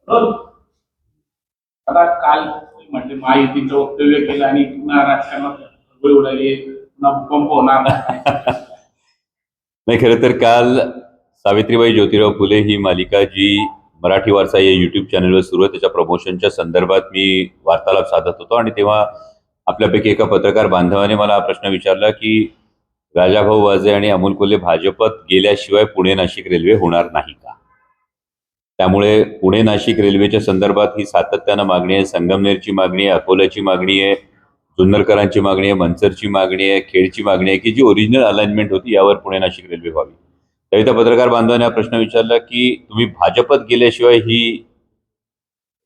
आता काल म्हणजे महायुतीचं वक्तव्य केलं आणि पुन्हा राजकारणात खळबळ उडाली, पुन्हा भूकंप होणार नाही, खरं तर काल सावित्रीबाई ज्योतिराव फुले ही मालिका जी मराठी वारसा या युट्यूब चॅनलवर सुरू आहे त्याच्या प्रमोशनच्या संदर्भात मी वार्तालाप साधत होतो आणि तेव्हा आपल्यापैकी एका पत्रकार बांधवाने मला हा प्रश्न विचारला की राजाभाऊ वाजे आणि अमोल कोल्हे भाजपत गेल्याशिवाय पुणे नाशिक रेल्वे होणार नाही का? त्यामुळे पुणे नाशिक रेल्वेच्या संदर्भात ही सातत्यानं मागणी आहे. संगमनेरची मागणी आहे, अकोल्याची मागणी आहे, जुन्नरकरांची मागणी आहे, मनसरची मागणी आहे, खेडची मागणी आहे की जी ओरिजिनल अलाइनमेंट होती यावर पुणे नाशिक रेल्वे व्हावी. त्यावेळी त्या पत्रकार बांधवाने हा प्रश्न विचारला की तुम्ही भाजपत गेल्याशिवाय ही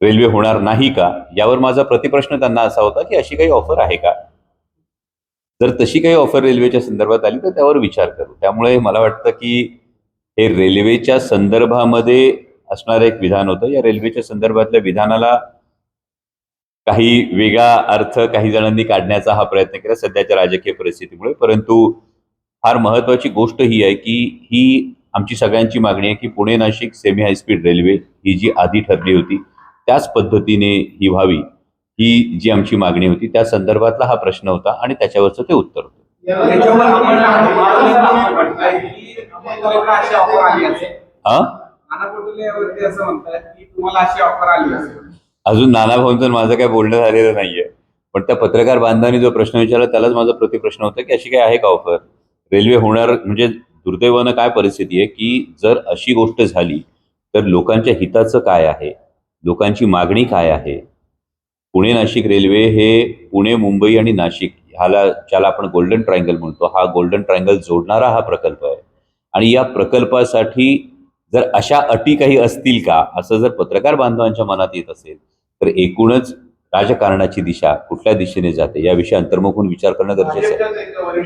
रेल्वे होणार नाही का? यावर माझा प्रतिप्रश्न त्यांना असा होता की अशी काही ऑफर आहे का? जर तशी काही ऑफर रेल्वेच्या संदर्भात आली तर त्यावर विचार करू. त्यामुळे मला वाटतं की हे रेल्वेच्या संदर्भामध्ये असणारं एक विधान होतं. या रेल्वेच्या संदर्भातल्या विधानाला काही वेगळा अर्थ काही जणांनी काढण्याचा हा प्रयत्न केला सध्याच्या राजकीय परिस्थितीमुळे. परंतु फार महत्वाची गोष्ट ही आहे की ही आमची सगळ्यांची मागणी आहे की Pune Nashik semi high speed railway ही जी आधी ठरली होती त्याच पद्धतीने ही व्हावी, ही जी आमची मागणी होती त्या संदर्भातला हा प्रश्न होता आणि त्याच्यावरचं ते उत्तर होतं. अजून नाना भाऊंचं माझं काय बोलणं झालेलं नाहीये, पण त्या पत्रकार बांधवांनी जो प्रश्न विचारला त्यालाच माझा प्रतिप्रश्न होता की अशी काय आहे का ऑफर? रेल्वे होणार म्हणजे दुर्दैवानं काय परिस्थिती आहे की जर अशी गोष्ट झाली तर लोकांच्या हिताचं काय आहे, लोकांची मागणी काय आहे? पुणे नाशिक रेल्वे हे पुणे, मुंबई आणि नाशिक ज्याला आपण गोल्डन ट्रायंगल म्हणतो, हा गोल्डन ट्रायंगल जोडणारा हा प्रकल्प आहे. आणि या प्रकल्पासाठी जर अशा अटी काही असतील का असं जर पत्रकार बांधवांच्या मनात येत असेल तर एकूणच राजकारणाची दिशा कुठल्या दिशेने जाते याविषयी अंतर्मुख होऊन विचार करणं गरजेचं आहे.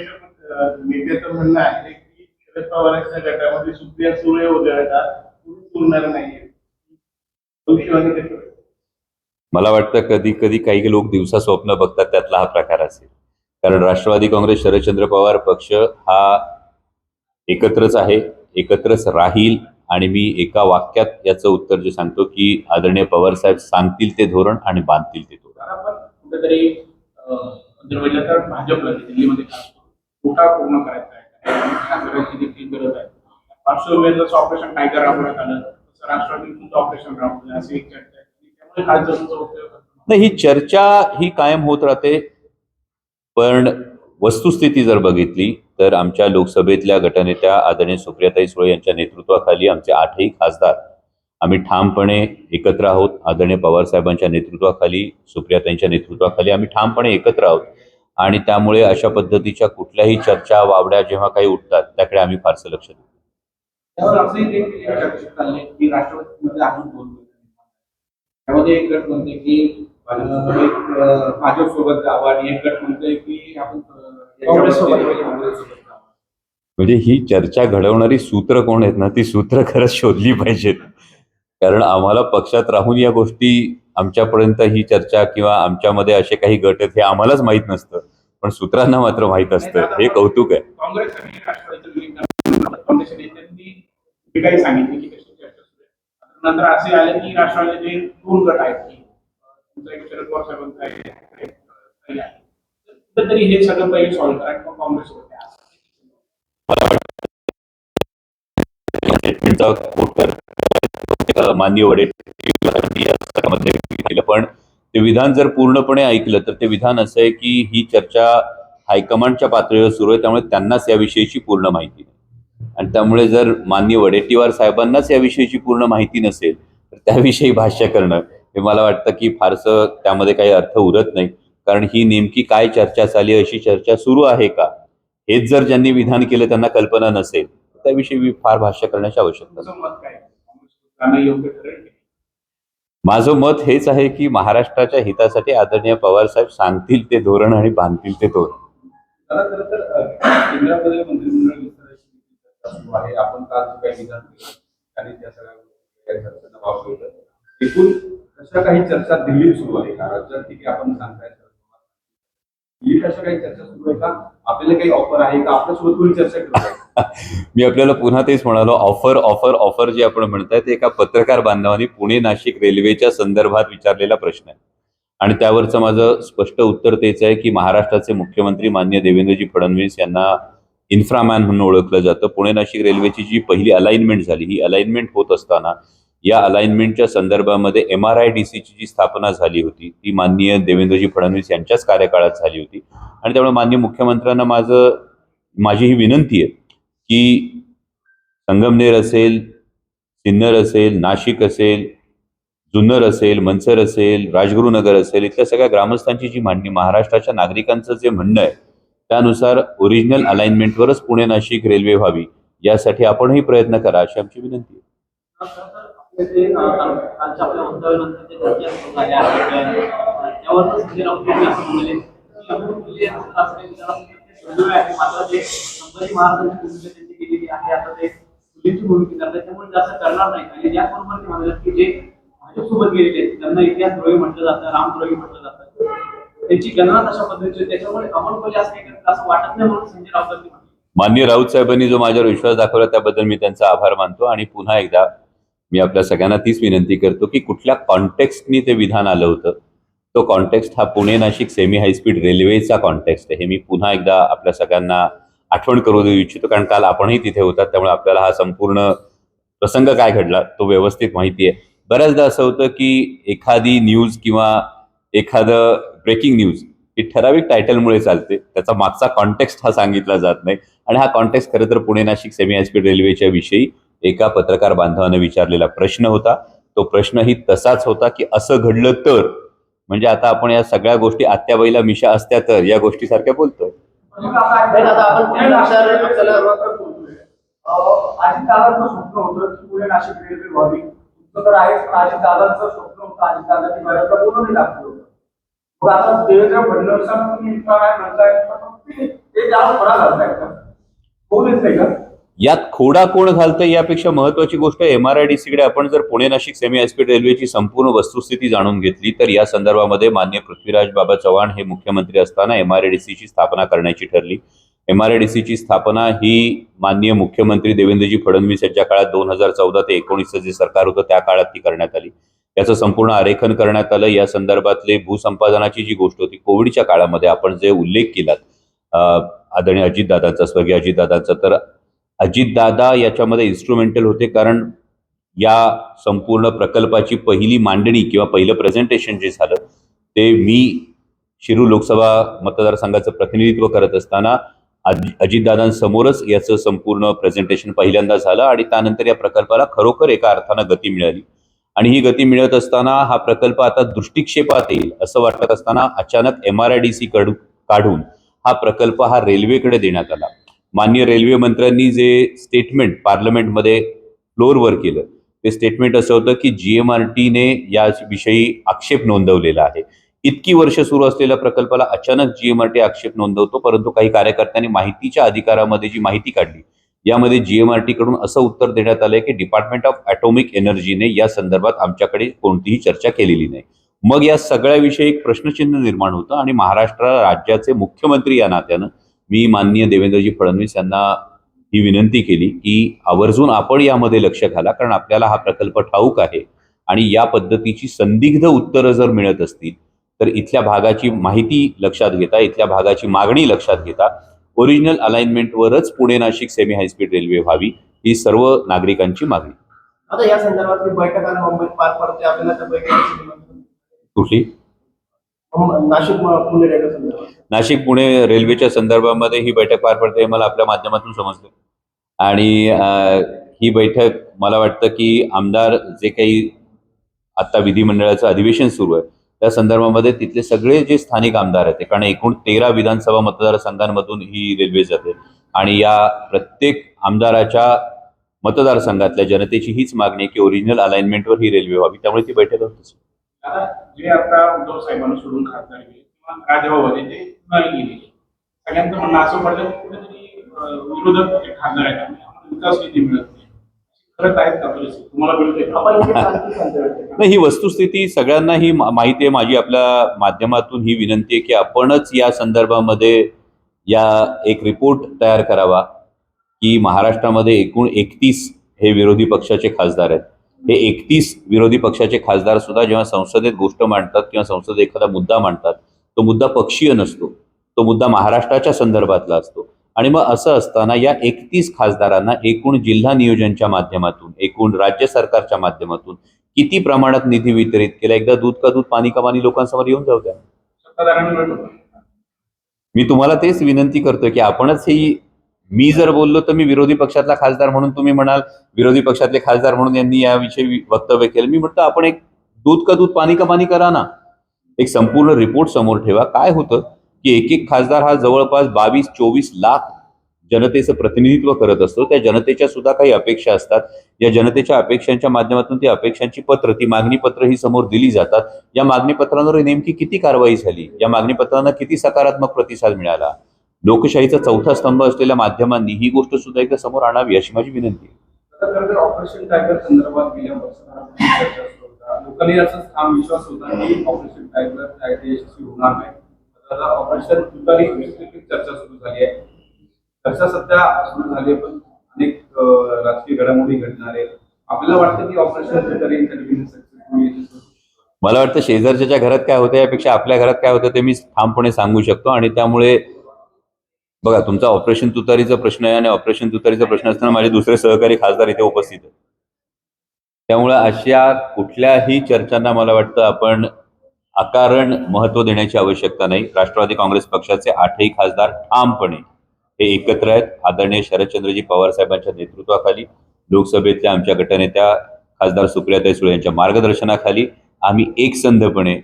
नेत्याचं म्हणणं आहे की शरद पवारांच्या गटामध्ये सुप्रिया सुळे वगैरे उरणार नाहीये. मला वाटतं कधी कधी काही लोक दिवसा स्वप्न बघतात त्यातला हा प्रकार असेल. कारण राष्ट्रवादी काँग्रेस शरदचंद्र पवार पक्ष हा एकत्रच आहे, एकत्रच राहील आणि मी एका वाक्यात याचं उत्तर जे सांगतो की आदरणीय पवार साहेब सांगतील ते धोरण आणि बांधतील ते धोरण. कुठेतरी भाजपला दिल्लीमध्ये कोटा पूर्ण करायचा आहे, देखील गरज आहे. पार्श्वभूमीचं ऑपरेशन टायगर राबवण्यात आलं, तसं राष्ट्रवादीचं ऑपरेशन राबवलं अशी एक चर्चा आहे. त्यामुळे नाही, ही चर्चा ही कायम होत राहते, पण वस्तुस्थिती जर बघितली तर आमच्या लोकसभेतल्या गटनेत्या आदरणीय सुप्रियाताई सुळे यांच्या नेतृत्वाखाली आमचे 8ही खासदार आम्ही ठामपणे एकत्र आहोत. आदरणीय पवारसाहेबांच्या नेतृत्वाखाली, सुप्रियाताईंच्या नेतृत्वाखाली आम्ही ठामपणे एकत्र आहोत आणि त्यामुळे अशा पद्धतीच्या कुठल्याही चर्चा वावड्या जेव्हा काही उठतात त्याकडे आम्ही फारसं लक्ष देतो. त्यामध्ये एक गट म्हणते की भाजप सोबत जावं आणि एक गट म्हणते की आपण काँग्रेस सोबत. म्हणजे ही चर्चा घडवणारी सूत्र कोण आहेत ना, ती सूत्र खरंच शोधली पाहिजेत. कारण आम्हाला पक्षात राहून या गोष्टी आमच्यापर्यंत ही चर्चा किंवा आमच्यामध्ये असे काही गट आहेत हे आम्हालाच माहीत नसतं, पण सूत्रांना मात्र माहीत असतं. हे कौतुक आहे. काँग्रेस आणि राष्ट्रवादीच्या नेत्यांनी काही सांगितलं की कशी चर्चा सुरू आहे. नंतर असे आले की राष्ट्रवादीचे 2 गट आहेत की तुमचा एक शरद पवार साहेबांचा आहे, कुठेतरी हे सगळं पहिले सॉल्व्ह करा किंवा काँग्रेस होते मान्य वडेट्टीवारांनी केलं, पण ते विधान जर पूर्णपणे ऐकलं तर ते विधान असं आहे की ही चर्चा हायकमांडच्या पातळीवर सुरू आहे, त्यामुळे त्यांनाच याविषयीची पूर्ण माहिती नाही. आणि त्यामुळे जर माननीय वडेट्टीवार साहेबांनाच याविषयीची पूर्ण माहिती नसेल तर त्याविषयी भाष्य करणं हे मला वाटतं की फारसं त्यामध्ये काही अर्थ उरत नाही. कारण ही नेमकी काय चर्चा चालली, अशी चर्चा सुरू आहे का, हेच जर ज्यांनी विधान केलं त्यांना कल्पना नसेल त्याविषयी फार भाष्य करण्याची आवश्यकता नाही. माझं मत हेच आहे की महाराष्ट्राच्या हितासाठी आदरणीय पवार साहेब सांगतील ते धोरण आणि बांधतील ते धोरण. केंद्रामध्ये मंत्रिमंडळ विस्ताराची आहे, आपण काल जो काही विधान केलं आणि त्या सगळ्या वाव ठेवलं, एकूण अशा काही चर्चा दिल्लीत सुरू आहे का? राज्यात ठीक आहे आपण सांगताय दिल्लीत अशा काही चर्चा सुरू आहे का? आपल्याला काही ऑफर आहे का? आपल्यासोबत कोणी चर्चा करत आहे? मी आपल्याला पुन्हा तेच म्हणालो, ऑफर ऑफर ऑफर जे आपण म्हणताय ते एका पत्रकार बांधवांनी पुणे नाशिक रेल्वेच्या संदर्भात विचारलेला प्रश्न आहे. आणि त्यावरचं माझं स्पष्ट उत्तर तेच आहे की महाराष्ट्राचे मुख्यमंत्री माननीय देवेंद्रजी फडणवीस यांना इन्फ्रामॅन म्हणून ओळखलं जातं. पुणे नाशिक रेल्वेची जी पहिली अलाइनमेंट झाली, ही अलाइनमेंट होत असताना या अलाइनमेंटच्या संदर्भामध्ये MRIDCची जी स्थापना झाली होती ती माननीय देवेंद्रजी फडणवीस यांच्याच कार्यकाळात झाली होती. आणि त्यामुळे माननीय मुख्यमंत्र्यांना माझी ही विनंती आहे की संगमनेर असेल, सिन्नर असेल, नाशिक असेल, जुन्नर असेल, मनसर असेल, राजगुरुनगर असेल, इथल्या सगळ्या ग्रामस्थांची जी मांडणी, महाराष्ट्राच्या नागरिकांचं जे म्हणणं आहे त्यानुसार ओरिजिनल अलाइनमेंटवरच पुणे नाशिक रेल्वे व्हावी, यासाठी आपणही प्रयत्न करा अशी आमची विनंती आहे. कालच्या आपल्या वक्तव्यानंतर ते चर्चा सुरू झाल्या आहेत. त्यावरच संजय राऊत यांनी असं म्हणाले की अमोल आहे, मात्र ते संभाजी महाराजांची भूमिका त्यांनी केलेली आहे, आता ते मुलींची भूमिका करतात, त्यामुळे जास्त करणार नाही. आणि याचबरोबर ते म्हणाले की जे भाजपसोबत गेलेले आहेत त्यांना इतिहासद्रोही म्हटलं जातं, रामद्रोही म्हटलं जातं, त्यांची गणना तशा पद्धतीची, त्याच्यामुळे अमोल कोल्हे असं काही करतात असं वाटत नाही म्हणून संजय राऊतांनी म्हटलं. माननीय राऊत साहेबांनी जो माझ्यावर विश्वास दाखवला त्याबद्दल मी त्यांचा आभार मानतो. आणि पुन्हा एकदा मी आपल्या सगळ्यांना तीच विनंती करतो की कुठल्या कॉन्टेक्स्टनी ते विधान आलं होतं, तो कॉन्टेक्स्ट हा पुणे नाशिक सेमी हायस्पीड रेल्वेचा कॉन्टेक्स्ट आहे, हे मी पुन्हा एकदा आपल्या सगळ्यांना आठवण करू देऊ इच्छितो. कारण काल आपणही तिथे होतात, त्यामुळे आपल्याला हा संपूर्ण प्रसंग काय घडला तो व्यवस्थित माहिती आहे. बऱ्याचदा असं होतं की एखादी न्यूज किंवा एखादं ब्रेकिंग न्यूज ही ठराविक टायटलमुळे चालते, त्याचा मागचा कॉन्टेक्स्ट हा सांगितला जात नाही. आणि हा कॉन्टेक्स्ट खरं तर पुणे नाशिक सेमी हायस्पीड रेल्वेच्या विषयी एका पत्रकार बांधवानं विचारलेला प्रश्न होता. तो प्रश्नही तसाच होता की असं घडलं तर, म्हणजे आता आपण या सगळ्या गोष्टी आत्याबाईला मिशा असत्या तर या गोष्टीसारख्या बोलतोय. आता आपण पुणे नाशिक अजितदादांचं स्वप्न होतं की पुणे नाशिक रेल्वे व्हावी. तुमचं तर आहेच, पण अजितदादांचं स्वप्न होतं, अजितदादांनी बऱ्याचदा पूर्ण नाही दाखवलं होतं. मग आता देवेंद्र फडणवीसांना तुम्ही इतका काय म्हणताय, ते जास्त फळा घालतायत का? होऊ देत नाही का? यात खोडा कोण घालतं यापेक्षा महत्वाची गोष्ट MRIDCकडे आपण जर पुणे नाशिक सेमी हायस्पीड रेल्वेची संपूर्ण वस्तुस्थिती जाणून घेतली तर या संदर्भामध्ये माननीय पृथ्वीराज बाबा चव्हाण हे मुख्यमंत्री असताना MRIDCची स्थापना करण्याची ठरली. MRIDCची स्थापना ही माननीय मुख्यमंत्री देवेंद्रजी फडणवीस यांच्या काळात 2014 ते 19 जे सरकार होतं त्या काळात ती करण्यात आली. याचं संपूर्ण आरेखन करण्यात आलं. या संदर्भातले भूसंपादनाची जी गोष्ट होती कोविडच्या काळामध्ये आपण जे उल्लेख केलात आदरणीय अजितदादांचा, स्वर्गीय अजितदादांचा, तर अजितदादा याच्यामध्ये इन्स्ट्रुमेंटल होते. कारण या संपूर्ण प्रकल्पाची पहिली मांडणी किंवा पहिलं प्रेझेंटेशन जे झालं ते मी शिरूर लोकसभा मतदारसंघाचं प्रतिनिधित्व करत असताना अजितदादांसमोरच याचं संपूर्ण प्रेझेंटेशन पहिल्यांदा झालं. आणि त्यानंतर या प्रकल्पाला खरोखर एका अर्थानं गती मिळाली. आणि ही गती मिळत असताना हा प्रकल्प आता दृष्टिक्षेपात येईल असं वाटत असताना अचानक MRIDC काढून हा प्रकल्प हा रेल्वेकडे देण्यात आला. माननीय रेल्वे मंत्र्यांनी जे स्टेटमेंट पार्लमेंटमध्ये फ्लोअरवर केलं ते स्टेटमेंट असं होतं की GMRTने याविषयी आक्षेप नोंदवलेला आहे. इतकी वर्ष सुरू असलेल्या प्रकल्पाला अचानक GMRT आक्षेप नोंदवतो, परंतु काही कार्यकर्त्यांनी माहितीच्या अधिकारामध्ये जी माहिती काढली यामध्ये GMRT कडून असं उत्तर देण्यात आलंय की डिपार्टमेंट ऑफ ॲटॉमिक एनर्जीने या संदर्भात आमच्याकडे कोणतीही चर्चा केलेली नाही. मग या सगळ्याविषयी एक प्रश्नचिन्ह निर्माण होतं. आणि महाराष्ट्र राज्याचे मुख्यमंत्री या नात्यानं मी माननीय देवेंद्रजी फडणवीस यांना ही विनंती केली की आवर्जून आपण यामध्ये लक्ष घाला, कारण आपल्याला हा प्रकल्प ठाऊक आहे. आणि या पद्धतीची संदिग्ध उत्तरं जर मिळत असतील तर इथल्या भागाची माहिती लक्षात घेता, इथल्या भागाची मागणी लक्षात घेता ओरिजिनल अलाइनमेंटवरच Pune Nashik semi high speed railway व्हावी ही सर्व नागरिकांची मागणी. आता या संदर्भात बैठक आज मुंबईत पार पडते, आपल्याला त्या बैठकीची कुठली? नाशिक पुणे रेल्वे संदर्भात, नाशिक पुणे रेल्वेच्या संदर्भामध्ये ही बैठक पार पडते मला आपल्या माध्यमातून समजलं. आणि ही बैठक मला वाटतं की आमदार जे काही आता विधिमंडळाचं अधिवेशन सुरू आहे त्या संदर्भामध्ये तिथले सगळे जे स्थानिक आमदार आहेत, कारण एकूण 13 विधानसभा मतदारसंघांमधून ही रेल्वे जाते आणि या प्रत्येक आमदाराच्या मतदारसंघातल्या जनतेची हीच मागणी आहे की ओरिजिनल अलाइनमेंटवर ही रेल्वे व्हावी, त्यामुळे ती बैठक होतीच. आता जे आता उद्धव साहेबांना सोडून खासदार गेले किंवा राजभाऊ ते पुन्हा गेले, सगळ्यांचं म्हणणं असं पडलं की कुठेतरी विरोधक जे खासदार आहेत आम्हाला विकास निधी मिळत नाही. खरंच आहेत का परिस्थिती तुम्हाला मिळते? नाही, ही वस्तुस्थिती सगळ्यांना ही माहिती आहे. माझी आपल्या माध्यमातून ही विनंती आहे की आपणच या संदर्भामध्ये एक रिपोर्ट तयार करावा की महाराष्ट्रामध्ये एकूण 31 हे विरोधी पक्षाचे खासदार आहेत. हे 31 विरोधी पक्षाचे खासदार सुद्धा जेव्हा संसदेत गोष्ट मांडतात किंवा संसदेत एखादा मुद्दा मांडतात, तो मुद्दा पक्षीय नसतो, तो मुद्दा महाराष्ट्राच्या संदर्भातला असतो. आणि मग असं असताना या 31 खासदारांना एकूण जिल्हा नियोजनच्या माध्यमातून, एकूण राज्य सरकारच्या माध्यमातून किती प्रमाणात निधी वितरित केला, एकदा दूध का दूध पाणी का पाणी लोकांसमोर येऊन जाऊ द्या. सत्ताधाऱ्यांवर होतं. मी तुम्हाला तेच विनंती करतोय की आपणच ही, मी जर बोललो तर मी विरोधी पक्षातला खासदार म्हणून, तुम्ही म्हणाल विरोधी पक्षातले खासदार म्हणून यांनी याविषयी वक्तव्य केलं. मी म्हटलं आपण एक दूध का दूध पाणी का पाणी करा ना, एक संपूर्ण रिपोर्ट समोर ठेवा. काय होतं की एक एक खासदार हा जवळपास 22-24 लाख जनतेचं प्रतिनिधित्व करत असतो. त्या जनतेच्या सुद्धा काही अपेक्षा असतात. या जनतेच्या अपेक्षांच्या माध्यमातून ती अपेक्षांची पत्र, ती मागणी पत्र ही समोर दिली जातात. या मागणी पत्रांवर नेमकी किती कारवाई झाली, या मागणी पत्रांना किती सकारात्मक प्रतिसाद मिळाला, लोकशाहीचा चौथा स्तंभ असलेल्या माध्यमांनी ही गोष्ट सुद्धा एकदा समोर आणावी अशी माझी विनंती आहे. आता खरं तर ऑपरेशन टायगर संदर्भात गेल्या वर्षभरात चर्चा सुरू होता. लोकांनी असाच ठाम विश्वास होता की ऑपरेशन टायगर काय ते यशस्वी होणार नाही. आता ऑपरेशन तुतारी चर्चा सुरू झाली आहे. चर्चा सध्या सुरू झाली आहे, पण अनेक राजकीय घडामोडी घडणार आहेत. आपल्याला वाटतं की ऑपरेशन तुतारी सक्सेसफुल यशस्वी. मला वाटतं शेजारच्या घरात काय होतं यापेक्षा आपल्या घरात काय होतं ते मी ठामपणे सांगू शकतो. आणि त्यामुळे बघा, तुमचा ऑपरेशन तुतारीचा प्रश्न आहे आणि ऑपरेशन तुतारीचा प्रश्न असताना माझे दुसरे सहकारी खासदार इथे उपस्थित आहेत. त्यामुळे अशा कुठल्याही चर्चांना मला वाटतं आपण अकारण महत्व देण्याची आवश्यकता नाही. राष्ट्रवादी काँग्रेस पक्षाचे 8ही खासदार ठामपणे हे एकत्र आहेत. आदरणीय शरदचंद्रजी पवार साहेबांच्या नेतृत्वाखाली, लोकसभेतल्या आमच्या गटनेत्या खासदार सुप्रियाताई सुळे यांच्या मार्गदर्शनाखाली आम्ही एकसंधपणे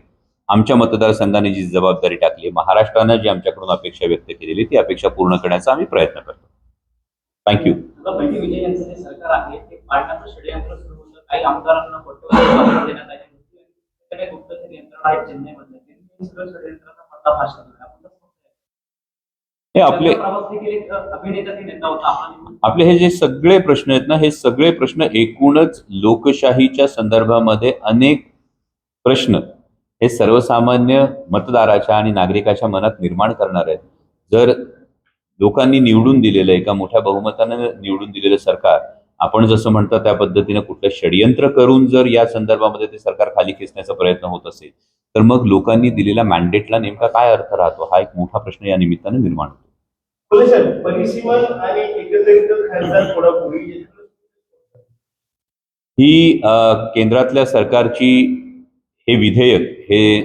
आमच्या मतदारसंघाने जी जबाबदारी टाकली, महाराष्ट्रानं जी आमच्याकडून अपेक्षा व्यक्त केलेली ती अपेक्षा पूर्ण करण्याचा आम्ही प्रयत्न करतो. थँक्यू. बंटी विजय यांचं जे सरकार आहे ते पाडण्याचं षडयंत्र सुरू होतं. काही आमदारांना कोट्यवधी देण्यात आले. काही गुप्तचर यंत्रणा आहेत चेन्नईमध्ये, त्यांनी सगळं षडयंत्राचा पर्दाफाश केला. हे आपले अभिनेता ते नेता होता. आपले हे जे सगळे प्रश्न आहेत ना, हे सगळे प्रश्न एकूणच लोकशाहीच्या संदर्भामध्ये अनेक प्रश्न हे सर्वसामान्य मतदाराच्या आणि नागरिकाच्या मनात निर्माण करणार आहेत. जर लोकांनी निवडून दिलेलं, एका मोठ्या बहुमतानं निवडून दिलेलं सरकार, आपण जसं म्हणतो त्या पद्धतीनं कुठलं षडयंत्र करून जर या संदर्भामध्ये ते सरकार खाली खेचण्याचा प्रयत्न होत असेल, तर मग लोकांनी दिलेल्या मॅन्डेटला नेमका काय अर्थ राहतो, हा एक मोठा प्रश्न या निमित्तानं निर्माण होतो. परिसीमन आणि एकत्रित खासदार फोडाफोडी ही केंद्रातल्या सरकारची हे विधेयक हे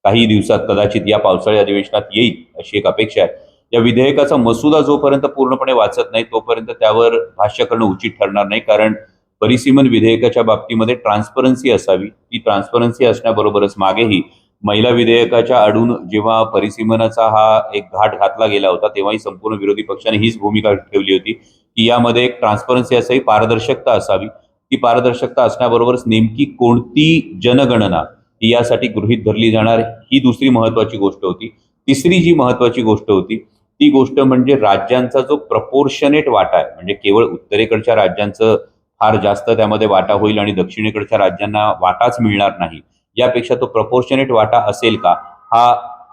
काही दिवसात कदाचित या पावसाळी अधिवेशनात येईल अशी एक अपेक्षा आहे. या विधेयकाचा मसुदा जोपर्यंत पूर्णपणे वाचत नाही तोपर्यंत त्यावर भाष्य करणं उचित ठरणार नाही. कारण परिसीमन विधेयकाच्या बाबतीमध्ये ट्रान्सपरन्सी असावी. ती ट्रान्सपरन्सी असण्याबरोबरच मागेही महिला विधेयकाच्या आडून जेव्हा परिसीमनाचा हा एक घाट घातला गेला होता, तेव्हाही संपूर्ण विरोधी पक्षाने हीच भूमिका ठेवली होती की यामध्ये एक ट्रान्सपरन्सी असावी, पारदर्शकता असावी. ती पारदर्शकता असण्याबरोबरच नेमकी कोणती जनगणना ही यासाठी गृहीत धरली जाणार ही दुसरी महत्वाची गोष्ट होती. तिसरी जी महत्वाची गोष्ट होती ती गोष्ट म्हणजे राज्यांचा जो प्रपोर्शनेट वाटा आहे, म्हणजे केवळ उत्तरेकडच्या राज्यांचं फार जास्त त्यामध्ये वाटा होईल आणि दक्षिणेकडच्या राज्यांना वाटाच मिळणार नाही, यापेक्षा तो प्रपोर्शनेट वाटा असेल का, हा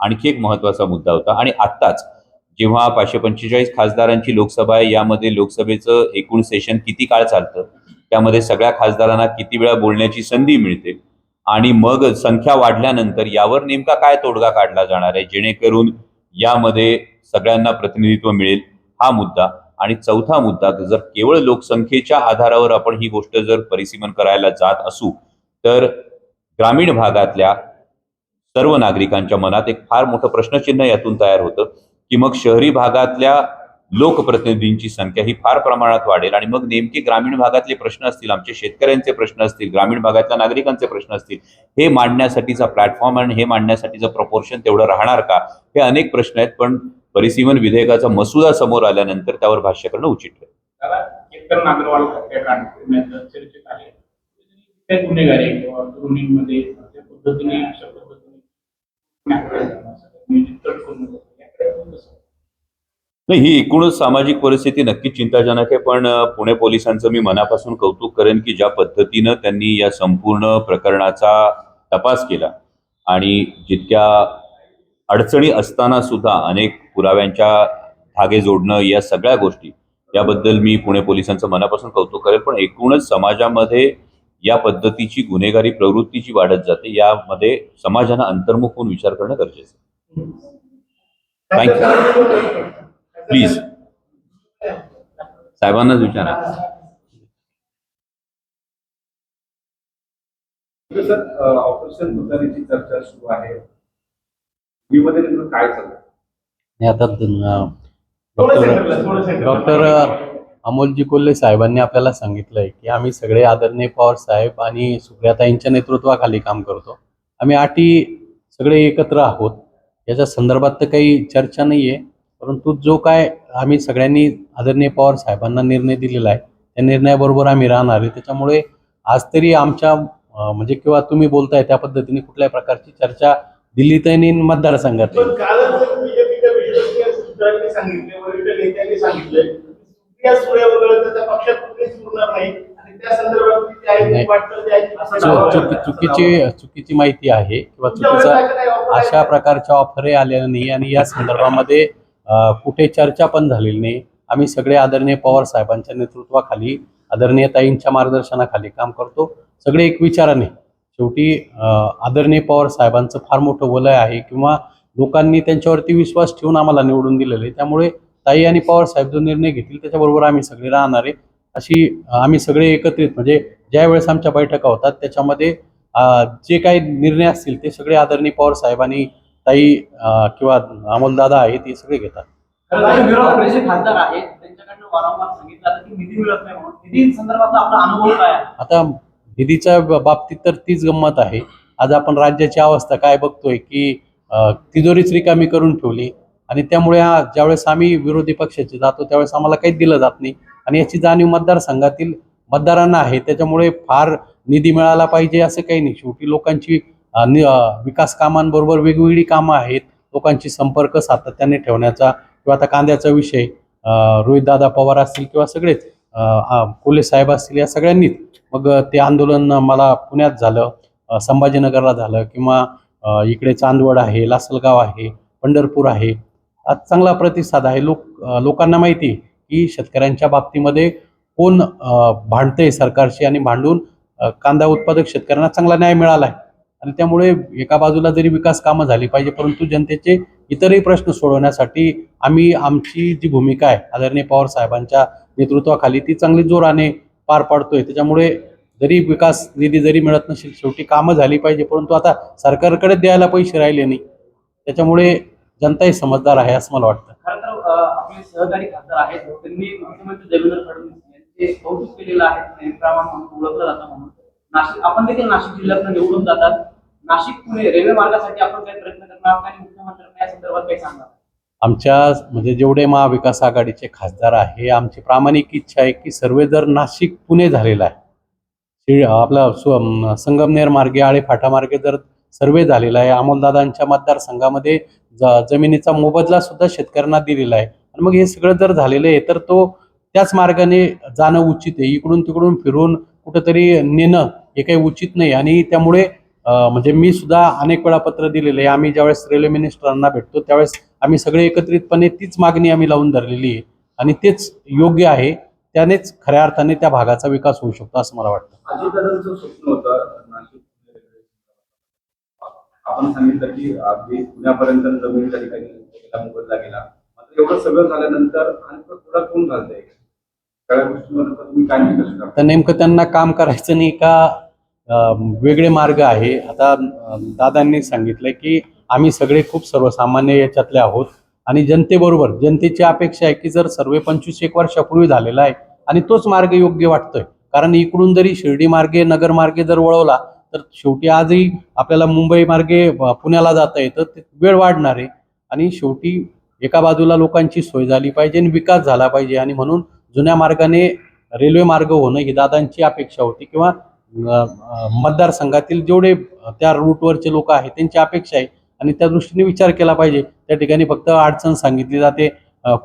आणखी एक महत्वाचा मुद्दा होता. आणि आत्ताच जेव्हा 545 खासदारांची लोकसभा आहे, यामध्ये लोकसभेचं एकूण सेशन किती काळ चालतं, त्यामध्ये सगळ्या खासदारांना किती वेळा बोलण्याची संधी मिळते आणि मग संख्या वाढल्यानंतर यावर नेमका काय तोडगा काढला जाणार आहे जेणेकरून यामध्ये सगळ्यांना प्रतिनिधित्व मिळेल, हा मुद्दा. आणि चौथा मुद्दा, जर केवळ लोकसंख्येच्या आधारावर आपण ही गोष्ट जर परिसीमन करायला जात असू तर ग्रामीण भागातल्या सर्व नागरिकांच्या मनात एक फार मोठं प्रश्नचिन्ह यातून तयार होतं की मग शहरी भागातल्या लोकप्रतिनिधींची संख्या ही फार प्रमाणात वाढेल आणि मग नेमके ग्रामीण भागातले प्रश्न असतील, आमचे शेतकऱ्यांचे प्रश्न असतील, ग्रामीण भागातल्या नागरिकांचे प्रश्न असतील, हे मांडण्यासाठीचा प्लॅटफॉर्म आणि हे मांडण्यासाठीचं प्रपोर्शन तेवढं राहणार का, हे अनेक प्रश्न आहेत. पण परिसीमन विधेयकाचा मसुदा समोर आल्यानंतर त्यावर भाष्य करणं उचित ठरेल. त्याला केतन नागरवाल हत्याकांड पुण्यात चर्चेत आले. ते गुन्हेगार आहे किंवा तरुणींमध्ये त्या पद्धतीने अशा पद्धतीने नाही, ही एकूणच सामाजिक परिस्थिती नक्कीच चिंताजनक आहे. पण पुणे पोलिसांचं मी मनापासून कौतुक करेन की ज्या पद्धतीनं त्यांनी या संपूर्ण प्रकरणाचा तपास केला आणि जितक्या अडचणी असताना सुद्धा अनेक पुराव्यांच्या धागे जोडणं, या सगळ्या गोष्टी याबद्दल मी पुणे पोलिसांचं मनापासून कौतुक करेल. पण एकूणच समाजामध्ये या पद्धतीची गुन्हेगारी प्रवृत्ती जी वाढत जाते, यामध्ये समाजानं अंतर्मुख होऊन विचार करणं गरजेचं आहे. थँक्यू. प्लीज साहेबांनाच विचारा. सर, ऑपरेशन तुतारीची चर्चा सुरू आहे. मध्ये नेमकं काय चाललं? आणि आता डॉक्टर अमोलजी कोल्हे साहेबांनी आपल्याला सांगितलंय की आम्ही सगळे आदरणीय पवार साहेब आणि सुप्रियाताईंच्या नेतृत्वाखाली काम करतो. आम्ही सगळे एकत्र आहोत. याच्या संदर्भात तर काही चर्चा नाही आहे, परंतु जो काय आम्ही सगळ्यांनी आदरणीय पवार साहेबांना निर्णय दिलेला आहे त्या निर्णयाबरोबर आम्ही राहणार आहे. त्याच्यामुळे आज तरी आमच्या म्हणजे किंवा तुम्ही बोलताय त्या पद्धतीने कुठल्याही प्रकारची चर्चा दिल्लीत आणि मतदारसंघात पण कालच बीजेपीच्या विश्वसनीय सूत्रांनी सांगितले, वरिष्ठ नेत्यांनी सांगितले, सुप्रिया सुळे वगळता त्या पक्षात कुठेच उरणार नाही आणि त्या संदर्भात जे आहे ते वाटतं ते आहे असं दावा आहे. चुकीची माहिती आहे किंवा चुकीचा अशा प्रकारच्या ऑफरही आलेल्या नाही आणि या संदर्भामध्ये कुठे चर्चा पण झालेली नाही. आम्ही सगळे आदरणीय पवार साहेबांच्या नेतृत्वाखाली आदरणीय ताईंच्या मार्गदर्शनाखाली काम करतो. सगळे एक विचाराने शेवटी आदरणीय पवार साहेबांचं फार मोठं वलय आहे किंवा लोकांनी त्यांच्यावरती विश्वास ठेवून आम्हाला निवडून दिलेलं आहे. त्यामुळे ताई आणि पवार साहेब जो निर्णय घेतील त्याच्याबरोबर आम्ही सगळे राहणार आहे. अशी आम्ही सगळे एकत्रित म्हणजे ज्या वेळेस आमच्या बैठका होतात त्याच्यामध्ये जे काही निर्णय असतील ते सगळे आदरणीय पवार साहेब आणि ताई किंवा अमोलदादा आहे ते सगळे घेतात. विरोधी खासदार आहेत त्यांच्याकडनं वारंवार सांगितलं जातं की निधी मिळत नाही म्हणून. निधी संदर्भातला आपला अनुभव काय आहे? आता निधीच्या बाबतीत तर तीच गंमत आहे. आज आपण राज्याची अवस्था काय बघतोय की तिजोरीच रिकामी करून ठेवली आणि त्यामुळे ज्यावेळेस आम्ही विरोधी पक्षाचे जातो त्यावेळेस आम्हाला काहीच दिलं जात नाही आणि याची जाणीव मतदारसंघातील मतदारांना आहे. त्याच्यामुळे फार निधी मिळाला पाहिजे असं काही नाही. शेवटी लोकांची विकास कामांबरोबर वेगवेगळी कामं आहेत. लोकांची संपर्क सातत्याने ठेवण्याचा किंवा आता कांद्याचा विषय रोहितदादा पवार असतील किंवा सगळेच कोल्हे साहेब असतील या सगळ्यांनीच मग ते आंदोलन मला पुण्यात झालं, संभाजीनगरला झालं किंवा इकडे चांदवड आहे, लासलगाव आहे, पंढरपूर आहे. आज चांगला प्रतिसाद आहे. लोकांना माहिती आहे की शेतकऱ्यांच्या बाबतीमध्ये कोण भांडतंय सरकारशी आणि भांडून कांदा उत्पादक शेतकऱ्यांना चांगला न्याय मिळाला आहे आणि त्यामुळे एका बाजूला जरी विकास कामं झाली पाहिजे परंतु जनतेचे इतरही प्रश्न सोडवण्यासाठी आम्ही आमची जी भूमिका आहे आदरणीय पवार साहेबांच्या नेतृत्वाखाली ती चांगली जोराने पार पाडतोय. त्याच्यामुळे जरी विकास निधी जरी मिळत नसेल शेवटी कामं झाली पाहिजे, परंतु आता सरकारकडे द्यायला पैसे राहिले नाही. त्याच्यामुळे जनताही समजदार आहे असं मला वाटतं. खरं तर आपले सहकारी खासदार आहेत त्यांनी मुख्यमंत्री देवेंद्र फडणवीस यांचे कौतुक केलेलं आहे. नेमप्रमाण म्हणून ओळखलं जातं म्हणून नाशिक आपण देखील नाशिक जिल्ह्यातून निवडून जातात. नाशिक पुणे रेल्वे मार्गासाठी आपण काही प्रयत्न करणार आणि मुख्यमंत्र्यांना या संदर्भात काही सांगणार? आमच्या म्हणजे जेवढे महाविकास आघाडीचे खासदार आहे आमची प्रामाणिक इच्छा आहे की सर्वे जर नाशिक पुणे झालेला आहे, आपला संगमनेर मार्गे आळे फाटा मार्गे जर सर्वे झालेला आहे, अमोलदादांच्या मतदारसंघामध्ये जमिनीचा मोबदला सुद्धा शेतकऱ्यांना दिलेला आहे आणि मग हे सगळं जर झालेलं आहे तर तो त्याच मार्गाने जाणं उचित आहे. इकडून तिकडून फिरून कुठंतरी नेणं हे काही उचित नाही आणि त्यामुळे म्हणजे मी सुद्धा अनेक वेळा पत्र दिलेले आहे. आम्ही ज्यावेळेस रेल्वे मिनिस्टरांना भेटतो त्यावेळेस आम्ही सगळे एकत्रितपणे तीच मागणी आम्ही लावून धरलेली आहे आणि तेच योग्य आहे. त्यानेच खऱ्या अर्थाने त्या भागाचा विकास होऊ शकतो असं मला वाटतं. अजितदादांचं स्वप्न होतं नाशिक. आपण सांगितलं की अगदी पुण्यापर्यंत जमीन त्या ठिकाणी मोबदला गेला, मात्र एवढं सगळं झाल्यानंतर आणि थोडा कोण घालतंय सगळ्या गोष्टींवर तुम्ही काय कसं करता? तर नेमकं त्यांना काम करायचं नाही का वेगळे मार्ग आहे? आता दादांनी सांगितलं की आम्ही सगळे खूप सर्वसामान्य याच्यातले आहोत आणि जनतेबरोबर जनतेची अपेक्षा आहे की जर सर्वे 25-1 वर्षापूर्वी झालेला आहे आणि तोच मार्ग योग्य वाटतोय. कारण इकडून जरी शिर्डी मार्गे नगर मार्गे जर वळवला तर शेवटी आजही आपल्याला मुंबई मार्गे पुण्याला जाता येतं, ते वेळ वाढणार आहे आणि शेवटी एका बाजूला लोकांची सोय झाली पाहिजे आणि विकास झाला पाहिजे आणि म्हणून जुन्या मार्गाने रेल्वे मार्ग होणं ही दादांची अपेक्षा होती किंवा मतदारसंघातील जेवढे त्या रूटवरचे लोक आहेत त्यांची अपेक्षा आहे आणि त्या दृष्टीने विचार केला पाहिजे. त्या ठिकाणी फक्त अडचण सांगितली जाते.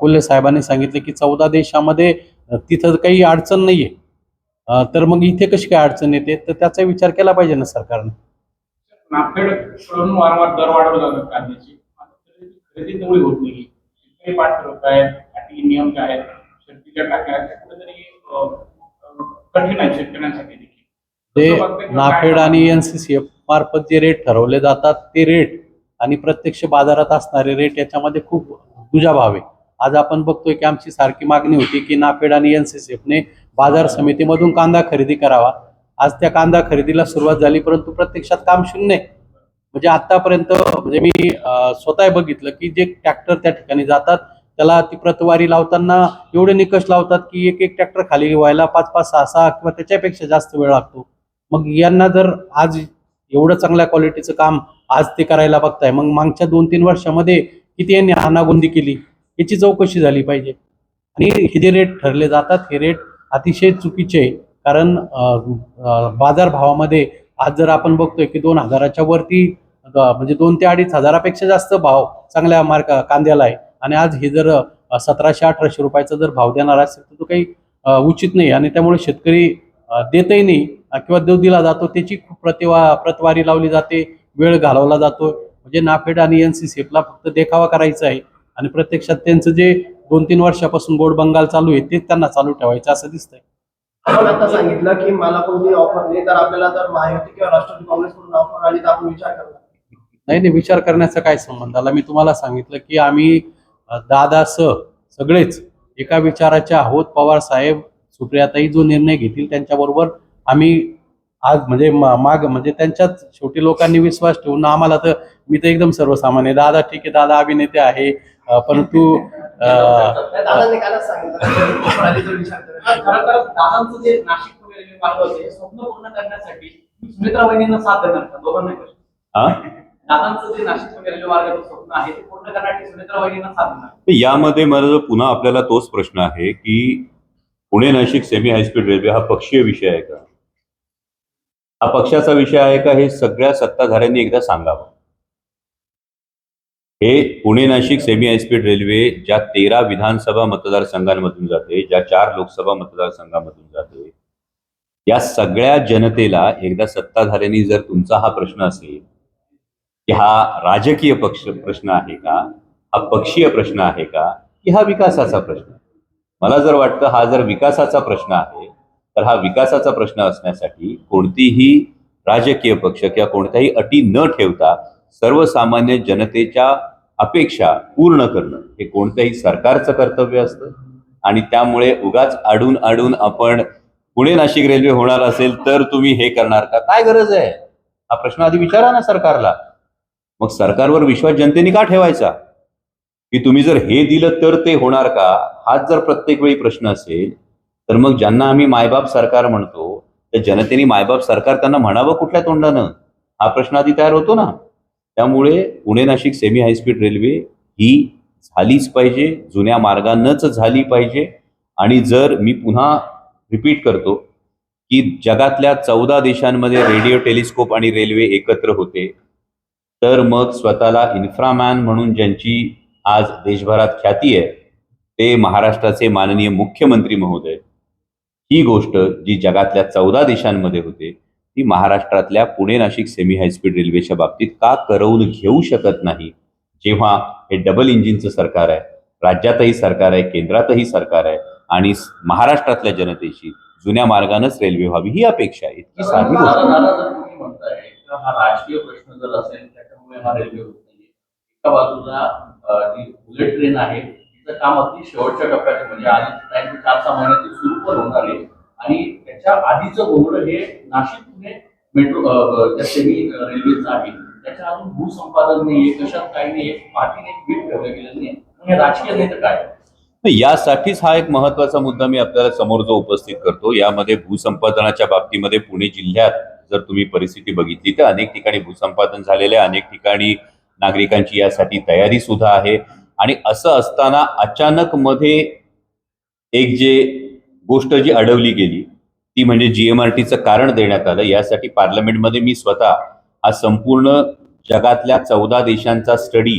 कोल्हे साहेबांनी सांगितले की 14 देशामध्ये तिथं काही अडचण नाहीये, तर मग इथे कशी काय अडचण येते? तर त्याचा विचार केला पाहिजे ना सरकारने. नाफेडकडून वारंवार दर वाढवले जातात कांद्याची, खरेदी तेवढी होत नाही. शेतकरी पाठ करत आहेत, अटी नियम काय आहेत, शेतकरी ज्या टाक्या आहेत त्या कुठेतरी कठीण आहे शेतकऱ्यांसाठी देखील. ते कसं बघताय किंवा काय नाफेड सांगाल? आणि NCCF मार्फत जे रेट ठरवले जातात ते रेट आणि प्रत्यक्ष बाजारात असणारे रेट याच्यामध्ये खूप दुजाभाव आहे. आज आपण बघतोय की आमची सारखी मागणी होती की नाफेड आणि NCCFने बाजार समितीमधून कांदा खरेदी करावा. आज त्या कांदा खरेदीला सुरुवात झाली, परंतु प्रत्यक्षात काम शून्य आहे. म्हणजे आतापर्यंत म्हणजे मी स्वतः बघितलं की जे ट्रॅक्टर त्या ठिकाणी जातात त्याला ती प्रतवारी लावताना एवढे निकष लावतात की एक एक ट्रॅक्टर खाली व्हायला 5-5, 6-6 किंवा त्याच्यापेक्षा जास्त वेळ लागतो. मग यांना जर आज एवढं चांगल्या क्वालिटीचं काम आज ते करायला बघताय, मग मागच्या 2-3 वर्षामध्ये किती यांनी हानागोंदी केली याची चौकशी झाली पाहिजे. आणि हे जे रेट ठरले जातात हे रेट अतिशय चुकीचे आहे. कारण बाजारभावामध्ये आज जर आपण बघतोय की 2,000च्या वरती म्हणजे 2 ते 2.5 हजारापेक्षा जास्त भाव चांगल्या कांद्याला आहे. आणि आज हे जर 1700-1800 रुपयाचा जर भाव देणार असेल तर तो काही उचित नाही. आणि त्यामुळे शेतकरी देतही नाही किंवा दिला जातो त्याची खूप प्रतवारी लावली जाते, वेळ घालवला जातो. म्हणजे नाफेड आणि NCCFला फक्त देखावा करायचा आहे आणि प्रत्यक्षात त्यांचं जे 2-3 वर्षापासून गोड बंगाल चालू आहे तेच त्यांना चालू ठेवायचं असं दिसतंय. आपण आता सांगितलं की मला कोणती ऑफर नाही, तर आपल्याला जर महायुती किंवा राष्ट्रवादी काँग्रेसकडून ऑफर आली तर आपण विचार करणार. नाही विचार करण्याचा काय संबंध आला. मी तुम्हाला सांगितलं की आम्ही दादासह सगळेच एका विचाराच्या आहोत. पवार साहेब, सुप्रियाताई जो निर्णय घेतील त्यांच्याबरोबर आम्ही आज म्हणजे माग म्हणजे त्यांच्याच शेवटी लोकांनी विश्वास ठेवून आम्हाला तर मी तर एकदम सर्वसामान्य दादा ठीक आहे, दादा अभिनेते आहे, परंतु दादांनी कालच सांगितलं ऑफर आली तर विचार करा. खरं तर दादांचं जे नाशिक पुणे रेल्वे मार्ग होते हे स्वप्न पूर्ण करण्यासाठी सुमित्रा वहिनींना साथ देणार का? दोघांना प्रश्न. हा दादांचं जे नाशिक पुणे रेल्वे मार्गाचं स्वप्न आहे ते पूर्ण करण्यासाठी सुमित्रा वहिनींना साथ देणार. तर यामध्ये मला जो पुन्हा आपल्याला तोच प्रश्न आहे की Pune Nashik semi high speed railway हा पक्षीय विषय आहे का, हा पक्षाचा विषय आहे का, हे सगळ्या सत्ताधाऱ्यांनी एकदा सांगावं. हे Pune Nashik semi high speed railway ज्या 13 विधानसभा मतदारसंघांमधून जाते, ज्या 4 लोकसभा मतदारसंघामधून जाते, या सगळ्या जनतेला एकदा सत्ताधाऱ्यांनी जर तुमचा हा प्रश्न असेल की हा राजकीय प्रश्न आहे का, हा पक्षीय प्रश्न आहे का, की हा विकासाचा प्रश्न, मला जर वाटतं हा जर विकासाचा प्रश्न आहे तर हा विकासाचा प्रश्न असण्यासाठी कोणतीही राजकीय पक्ष किंवा कोणत्याही अटी न ठेवता सर्वसामान्य जनतेच्या अपेक्षा पूर्ण करणं हे कोणत्याही सरकारचं कर्तव्य असतं. आणि त्यामुळे उगाच आडून आपण पुणे नाशिक रेल्वे होणार असेल तर तुम्ही हे करणार का, काय गरज आहे, हा प्रश्न आधी विचारा ना सरकारला. मग सरकारवर विश्वास जनतेने का ठेवायचा की तुम्ही जर हे दिलं तर ते होणार का, हाच जर प्रत्येक वेळी प्रश्न असेल तर मग ज्यांना आम्ही मायबाप सरकार म्हणतो त्या जनतेने मायबाप सरकार त्यांना म्हणावं कुठल्या तोंडानं, हा प्रश्न आधी तयार होतो ना. त्यामुळे Pune Nashik semi high speed railway ही झालीच पाहिजे, जुन्या मार्गानंच झाली पाहिजे. आणि जर मी पुन्हा रिपीट करतो की जगातल्या 14 देशांमध्ये रेडिओ टेलिस्कोप आणि रेल्वे एकत्र होते, तर मग स्वतःला इन्फ्रामॅन म्हणून ज्यांची आज देशभरात ख्याती आहे ते महाराष्ट्राचे माननीय मुख्यमंत्री महोदय, ही गोष्ट जी जगातल्या 14 देशांमध्ये होते ती महाराष्ट्रातल्या पुणे नाशिक सेमी हायस्पीड रेल्वेच्या बाबतीत का करवून घेऊ शकत नाही. जेव्हा हे डबल इंजिनचं सरकार आहे, राज्यातही सरकार आहे, केंद्रातही सरकार आहे आणि महाराष्ट्रातल्या जनतेची जुन्या मार्गानंच रेल्वे व्हावी ही अपेक्षा आहे. इतकी साधी गोष्ट. दादा जर तुम्ही म्हणताय तर हा राजकीय प्रश्न जर असेल त्याच्यामुळे हा रेल्वे होत नाहीये. एका बाजूला जी बुलेट ट्रेन आहे तिचं काम अगदी शेवटच्या टप्प्यात आहे, म्हणजे आधी 4-6 महिन्यात ती सुरू पण होणार आहे. आणि त्याच्या आधीचं बोर्ड हे नाशिक पुणे मेट्रो त्या सेमी रेल्वेचं आहे, त्याच्या अजून भूसंपादन नाहीये, कशात काही नाहीये, पाठीने एक बीट ठेवलं गेलं नाही. हे राजकीय नाही तर काय. यासाठीच हा एक महत्वाचा मुद्दा मी आपल्याला समोर जो उपस्थित करतो. यामध्ये भूसंपादनाच्या बाबतीमध्ये पुणे जिल्ह्यात जर तुम्ही परिस्थिती बघितली तर अनेक ठिकाणी भूसंपादन झालेले आहे, अनेक ठिकाणी नागरिकांची यासाठी तयारी सुद्धा आहे. आणि असं असताना अचानक मध्ये एक जे गोष्ट जी अडवली गेली ती म्हणजे GMRTचं कारण देण्यात आलं. यासाठी पार्लमेंटमध्ये मी स्वतः हा संपूर्ण जगातल्या 14 देशांचा स्टडी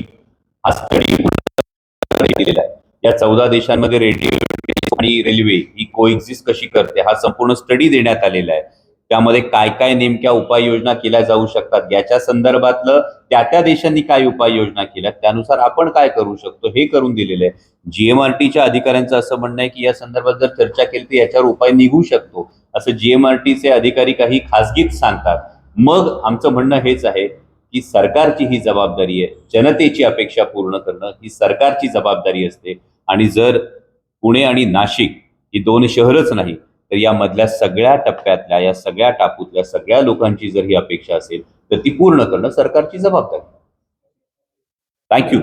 केलेला आहे. या 14 देशांमध्ये रेडिओ आणि रेल्वे ही कोएक्झिस्ट कशी करते हा संपूर्ण स्टडी देण्यात आलेला आहे. त्यामध्ये काय काय नेमक्या उपाययोजना केल्या जाऊ शकतात, याच्या संदर्भातलं त्या देशांनी काय उपाययोजना केल्या, त्यानुसार आपण काय करू शकतो हे करून दिलेलं आहे. जीएमआरटीच्या अधिकाऱ्यांचं असं म्हणणं आहे की या संदर्भात जर चर्चा केली तर याच्यावर उपाय निघू शकतो, असं जीएमआरटीचे अधिकारी काही खासगीत सांगतात. मग आमचं म्हणणं हेच आहे की सरकारची ही जबाबदारी आहे, जनतेची अपेक्षा पूर्ण करणं ही सरकारची जबाबदारी असते. आणि जर पुणे आणि नाशिक ही 2 शहरच नाही तर या मधल्या सगळ्या टप्प्यातल्या, या सगळ्या टापूतल्या सगळ्या लोकांची जर ही अपेक्षा असेल तर ती पूर्ण करणं सरकारची जबाबदारी. थँक्यू.